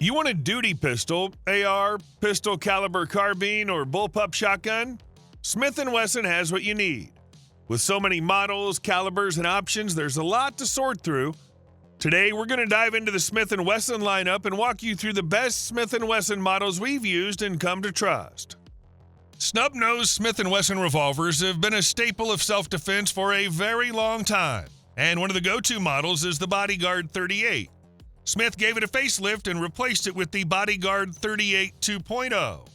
You want a duty pistol, AR, pistol caliber carbine, or bullpup shotgun? Smith & Wesson has what you need. With so many models, calibers, and options, there's a lot to sort through. Today, we're going to dive into the Smith & Wesson lineup and walk you through the best Smith & Wesson models we've used and come to trust. Snub-nosed Smith & Wesson revolvers have been a staple of self-defense for a very long time, and one of the go-to models is the Bodyguard 38. Smith gave it a facelift and replaced it with the Bodyguard 38 2.0.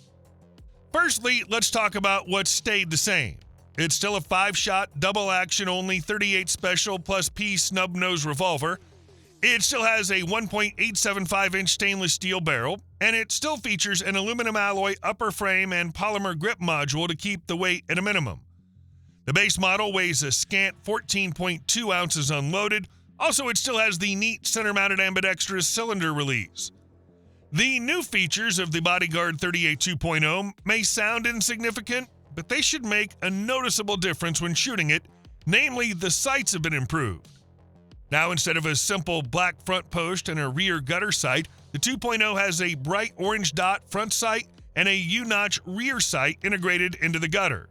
Firstly, let's talk about what stayed the same. It's still a 5-shot, double-action only 38 Special plus P snub-nose revolver. It still has a 1.875-inch stainless steel barrel, and it still features an aluminum alloy upper frame and polymer grip module to keep the weight at a minimum. The base model weighs a scant 14.2 ounces unloaded. Also, it still has the neat center-mounted ambidextrous cylinder release. The new features of the Bodyguard 38 2.0 may sound insignificant, but they should make a noticeable difference when shooting it, namely the sights have been improved. Now, instead of a simple black front post and a rear gutter sight, the 2.0 has a bright orange dot front sight and a U-notch rear sight integrated into the gutter.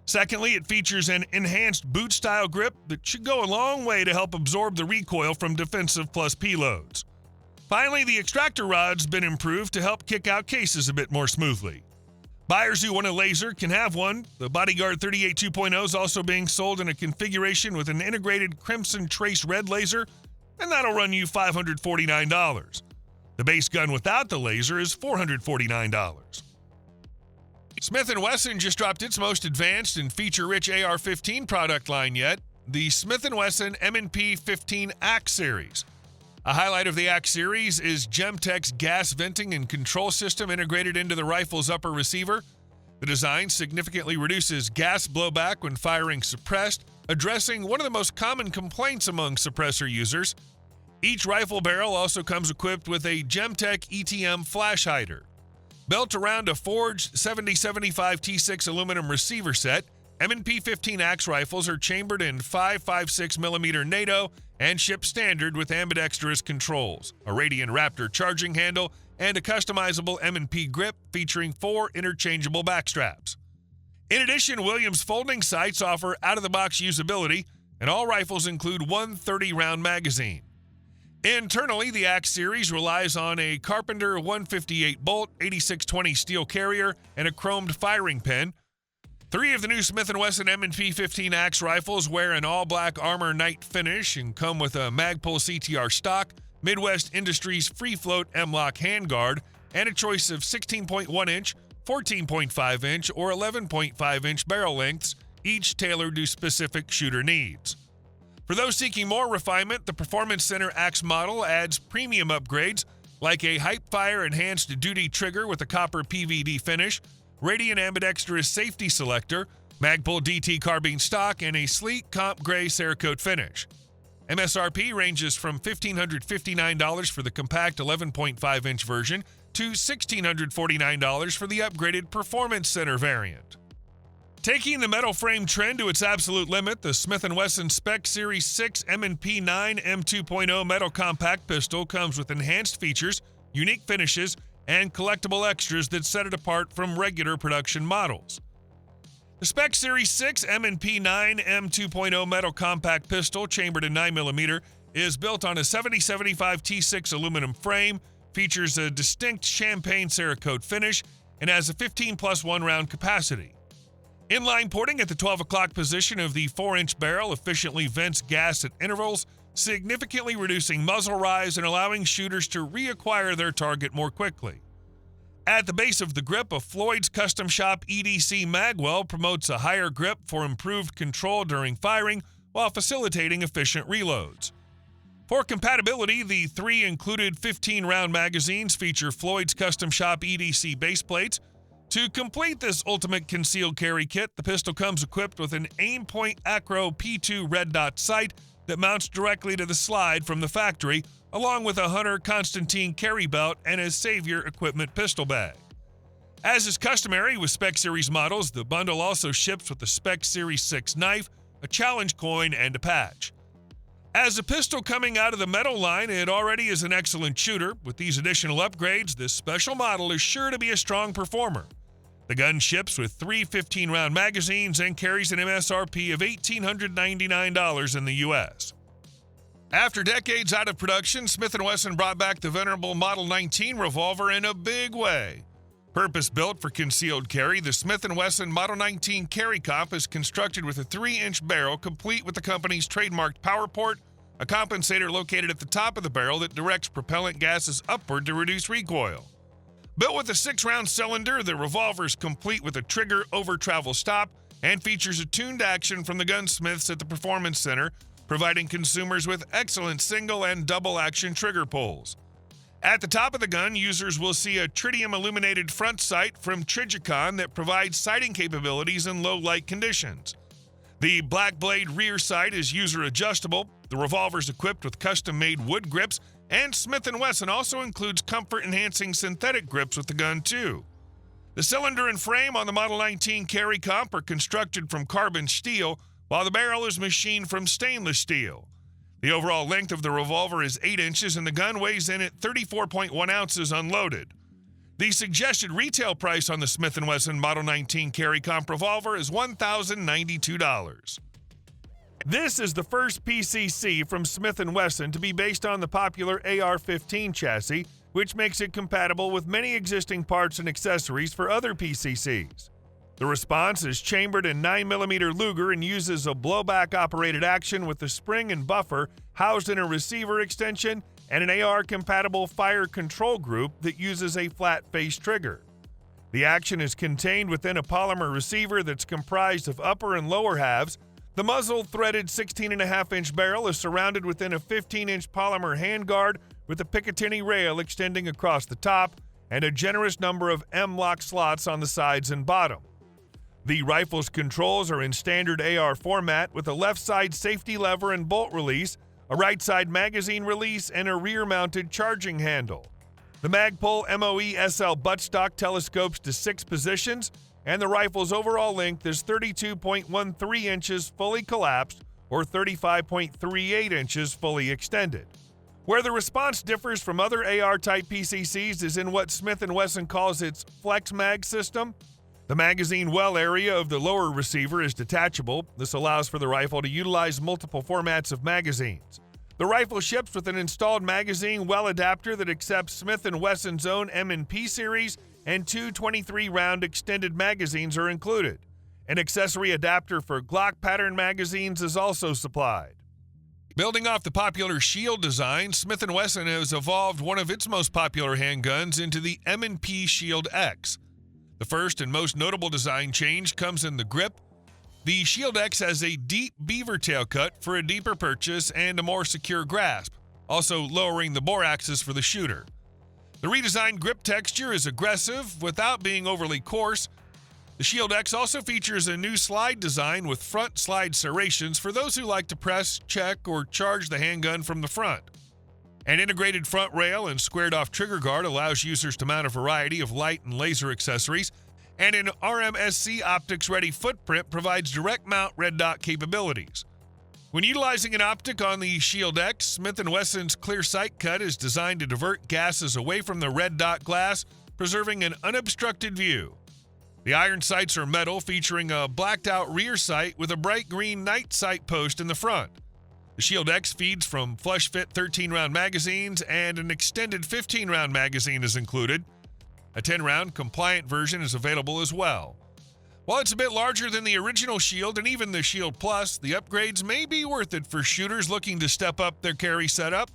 Secondly, it features an enhanced boot-style grip that should go a long way to help absorb the recoil from defensive plus P loads. Finally, the extractor rod's been improved to help kick out cases a bit more smoothly. Buyers who want a laser can have one. The Bodyguard 38 2.0 is also being sold in a configuration with an integrated Crimson Trace red laser, and that'll run you $549. The base gun without the laser is $449. Smith & Wesson just dropped its most advanced and feature-rich AR-15 product line yet, the Smith & Wesson M&P 15 Axe Series. A highlight of the Axe Series is Gemtech's gas venting and control system integrated into the rifle's upper receiver. The design significantly reduces gas blowback when firing suppressed, addressing one of the most common complaints among suppressor users. Each rifle barrel also comes equipped with a Gemtech ETM flash hider. Built around a forged 7075 T6 aluminum receiver set, M&P 15 Axe rifles are chambered in 5.56mm NATO and shipped standard with ambidextrous controls, a Radian Raptor charging handle, and a customizable M&P grip featuring 4 interchangeable backstraps. In addition, Williams folding sights offer out-of-the-box usability, and all rifles include one 30-round magazine. Internally, the Axe Series relies on a Carpenter 158 bolt 8620 steel carrier and a chromed firing pin. 3 of the new Smith & Wesson M&P 15 Axe rifles wear an all-black armor night finish and come with a Magpul CTR stock, Midwest Industries Free Float M-Lock handguard, and a choice of 16.1-inch, 14.5-inch, or 11.5-inch barrel lengths, each tailored to specific shooter needs. For those seeking more refinement, the Performance Center Axe model adds premium upgrades like a Hypefire enhanced duty trigger with a copper PVD finish, Radian ambidextrous safety selector, Magpul DT carbine stock, and a sleek comp gray Cerakote finish. MSRP ranges from $1,559 for the compact 11.5-inch version to $1,649 for the upgraded Performance Center variant. Taking the metal frame trend to its absolute limit, the Smith & Wesson Spec Series VI M&P 9 M2.0 metal compact pistol comes with enhanced features, unique finishes, and collectible extras that set it apart from regular production models. The Spec Series VI M&P 9 M2.0 metal compact pistol, chambered in 9mm, is built on a 7075 T6 aluminum frame, features a distinct champagne Cerakote finish, and has a 15+1 round capacity. Inline porting at the 12 o'clock position of the 4-inch barrel efficiently vents gas at intervals, significantly reducing muzzle rise and allowing shooters to reacquire their target more quickly. At the base of the grip, a Floyd's Custom Shop EDC magwell promotes a higher grip for improved control during firing while facilitating efficient reloads. For compatibility, the 3 included 15-round magazines feature Floyd's Custom Shop EDC base plates. To complete this ultimate concealed carry kit, the pistol comes equipped with an Aimpoint Acro P2 red dot sight that mounts directly to the slide from the factory, along with a Hunter Constantine carry belt and a Savior equipment pistol bag. As is customary with Spec Series models, the bundle also ships with the Spec Series VI knife, a challenge coin, and a patch. As a pistol coming out of the metal line, it already is an excellent shooter. With these additional upgrades, this special model is sure to be a strong performer. The gun ships with 3 15-round magazines and carries an MSRP of $1,899 in the U.S. After decades out of production, Smith & Wesson brought back the venerable Model 19 revolver in a big way. Purpose-built for concealed carry, the Smith & Wesson Model 19 Carry Comp is constructed with a 3-inch barrel complete with the company's trademarked power port, a compensator located at the top of the barrel that directs propellant gases upward to reduce recoil. Built with a 6-round cylinder, the revolver is complete with a trigger over-travel stop and features a tuned action from the gunsmiths at the Performance Center, providing consumers with excellent single and double-action trigger pulls. At the top of the gun, users will see a tritium-illuminated front sight from Trigicon that provides sighting capabilities in low-light conditions. The black blade rear sight is user-adjustable. The revolver is equipped with custom-made wood grips, and Smith & Wesson also includes comfort-enhancing synthetic grips with the gun, too. The cylinder and frame on the Model 19 Carry Comp are constructed from carbon steel, while the barrel is machined from stainless steel. The overall length of the revolver is 8 inches, and the gun weighs in at 34.1 ounces unloaded. The suggested retail price on the Smith & Wesson Model 19 Carry Comp revolver is $1,092. This is the first PCC from Smith & Wesson to be based on the popular AR-15 chassis, which makes it compatible with many existing parts and accessories for other PCCs. The response is chambered in 9mm Luger and uses a blowback-operated action with a spring and buffer housed in a receiver extension and an AR-compatible fire control group that uses a flat-face trigger. The action is contained within a polymer receiver that's comprised of upper and lower halves. The muzzle-threaded 16.5-inch barrel is surrounded within a 15-inch polymer handguard with a Picatinny rail extending across the top and a generous number of M-lock slots on the sides and bottom. The rifle's controls are in standard AR format with a left side safety lever and bolt release, a right side magazine release, and a rear-mounted charging handle. The Magpul MOE SL buttstock telescopes to 6 positions, and the rifle's overall length is 32.13 inches fully collapsed or 35.38 inches fully extended. Where the response differs from other AR-type PCCs is in what Smith & Wesson calls its Flex Mag system. The magazine well area of the lower receiver is detachable. This allows for the rifle to utilize multiple formats of magazines. The rifle ships with an installed magazine well adapter that accepts Smith & Wesson's own M&P series, and 2 23-round extended magazines are included. An accessory adapter for Glock pattern magazines is also supplied. Building off the popular Shield design, Smith & Wesson has evolved one of its most popular handguns into the M&P Shield X. The first and most notable design change comes in the grip. The Shield X has a deep beaver tail cut for a deeper purchase and a more secure grasp, also lowering the bore axis for the shooter. The redesigned grip texture is aggressive without being overly coarse. The Shield X also features a new slide design with front slide serrations for those who like to press, check, or charge the handgun from the front. An integrated front rail and squared-off trigger guard allows users to mount a variety of light and laser accessories, and an RMSC optics-ready footprint provides direct mount red dot capabilities. When utilizing an optic on the Shield X, Smith & Wesson's clear sight cut is designed to divert gases away from the red dot glass, preserving an unobstructed view. The iron sights are metal, featuring a blacked-out rear sight with a bright green night sight post in the front. The Shield X feeds from flush-fit 13-round magazines, and an extended 15-round magazine is included. A 10-round compliant version is available as well. While it's a bit larger than the original Shield and even the Shield Plus, the upgrades may be worth it for shooters looking to step up their carry setup.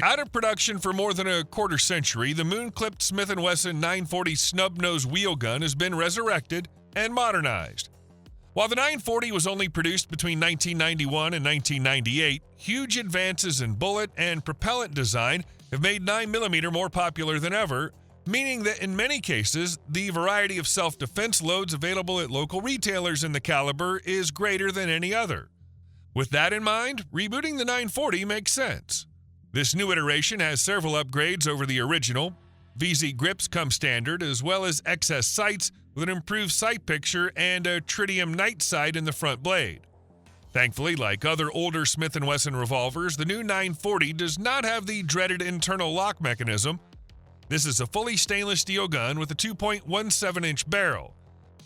Out of production for more than a quarter century, the moon-clipped Smith & Wesson 940 snub-nose wheel gun has been resurrected and modernized. While the 940 was only produced between 1991 and 1998, huge advances in bullet and propellant design have made 9mm more popular than ever, meaning that in many cases, the variety of self-defense loads available at local retailers in the caliber is greater than any other. With that in mind, rebooting the 940 makes sense. This new iteration has several upgrades over the original. VZ grips come standard, as well as excess sights with an improved sight picture and a tritium night sight in the front blade. Thankfully, like other older Smith & Wesson revolvers, the new 940 does not have the dreaded internal lock mechanism. This is a fully stainless steel gun with a 2.17-inch barrel.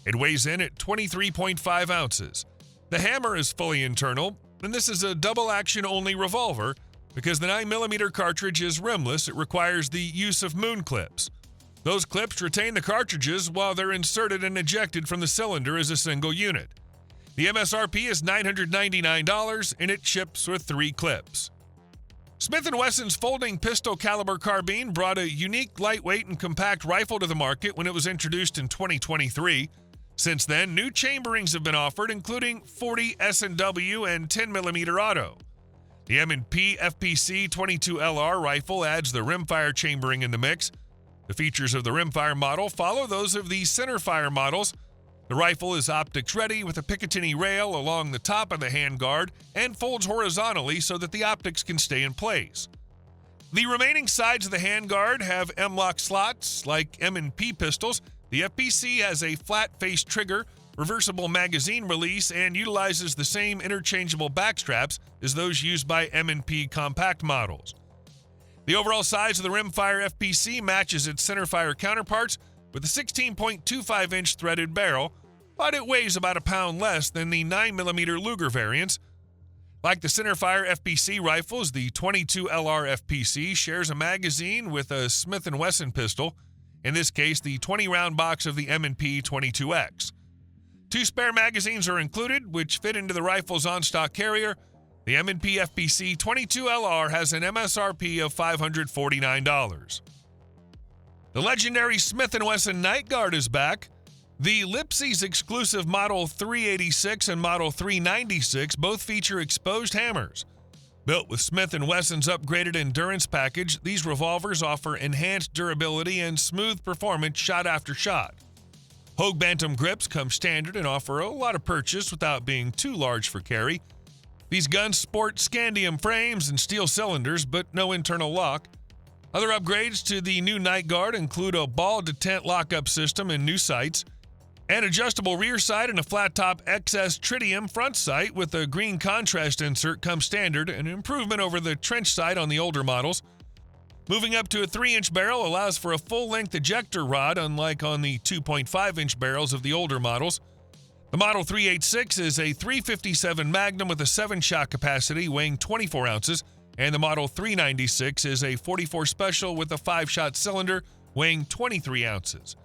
It weighs in at 23.5 ounces. The hammer is fully internal, and this is a double-action-only revolver. Because the 9mm cartridge is rimless, it requires the use of moon clips. Those clips retain the cartridges while they're inserted and ejected from the cylinder as a single unit. The MSRP is $999, and it ships with 3 clips. Smith & Wesson's folding pistol caliber carbine brought a unique, lightweight, and compact rifle to the market when it was introduced in 2023. Since then, new chamberings have been offered, including 40 S&W and 10mm auto. The M&P FPC 22LR rifle adds the rimfire chambering in the mix. The features of the rimfire model follow those of the centerfire models. The rifle is optics ready with a Picatinny rail along the top of the handguard and folds horizontally so that the optics can stay in place. The remaining sides of the handguard have M-lock slots like M&P pistols. The FPC has a flat-face trigger, reversible magazine release, and utilizes the same interchangeable backstraps as those used by M&P compact models. The overall size of the rimfire FPC matches its centerfire counterparts with a 16.25-inch threaded barrel, but it weighs about a pound less than the 9mm Luger variants. Like the centerfire FPC rifles, the 22LR FPC shares a magazine with a Smith & Wesson pistol, in this case the 20-round box of the M&P 22X. 2 spare magazines are included, which fit into the rifle's on-stock carrier. The M&P FPC 22LR has an MSRP of $549. The legendary Smith & Wesson Night Guard is back. The Lipsy's exclusive Model 386 and Model 396 both feature exposed hammers. Built with Smith & Wesson's upgraded endurance package, these revolvers offer enhanced durability and smooth performance shot after shot. Hogue Bantam grips come standard and offer a lot of purchase without being too large for carry. These guns sport scandium frames and steel cylinders, but no internal lock. Other upgrades to the new Night Guard include a ball detent lockup system and new sights, an adjustable rear sight and a flat-top XS tritium front sight with a green contrast insert come standard, an improvement over the trench sight on the older models. Moving up to a 3-inch barrel allows for a full-length ejector rod, unlike on the 2.5-inch barrels of the older models. The Model 386 is a .357 Magnum with a 7-shot capacity weighing 24 ounces, and the Model 396 is a .44 Special with a 5-shot cylinder weighing 23 ounces.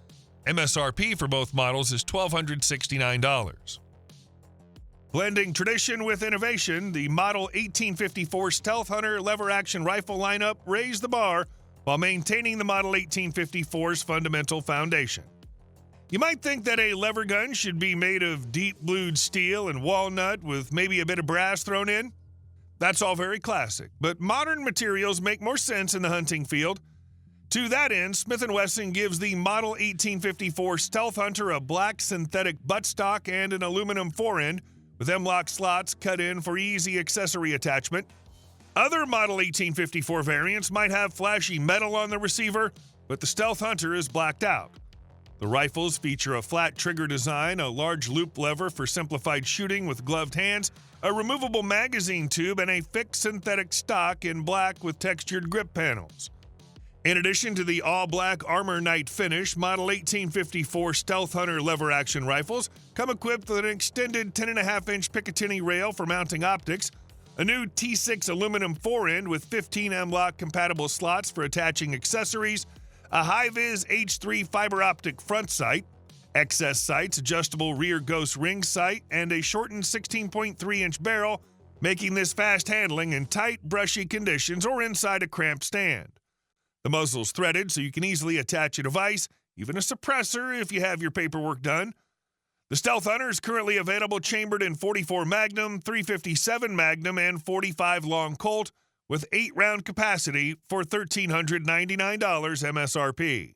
MSRP for both models is $1,269. Blending tradition with innovation, the Model 1854 Stealth Hunter lever-action rifle lineup raised the bar while maintaining the Model 1854's fundamental foundation. You might think that a lever gun should be made of deep-blued steel and walnut with maybe a bit of brass thrown in. That's all very classic, but modern materials make more sense in the hunting field. To that end, Smith & Wesson gives the Model 1854 Stealth Hunter a black synthetic buttstock and an aluminum forend with M-lock slots cut in for easy accessory attachment. Other Model 1854 variants might have flashy metal on the receiver, but the Stealth Hunter is blacked out. The rifles feature a flat trigger design, a large loop lever for simplified shooting with gloved hands, a removable magazine tube, and a fixed synthetic stock in black with textured grip panels. In addition to the all-black Armor Knight finish, Model 1854 Stealth Hunter lever-action rifles come equipped with an extended 10.5-inch Picatinny rail for mounting optics, a new T6 aluminum forend with 15 M-lock compatible slots for attaching accessories, a high-vis H3 fiber optic front sight, XS sights, adjustable rear ghost ring sight, and a shortened 16.3-inch barrel, making this fast handling in tight, brushy conditions or inside a cramped stand. The muzzle's threaded so you can easily attach a device, even a suppressor if you have your paperwork done. The Stealth Hunter is currently available chambered in .44 Magnum, .357 Magnum, and .45 Long Colt with 8-round capacity for $1,399 MSRP.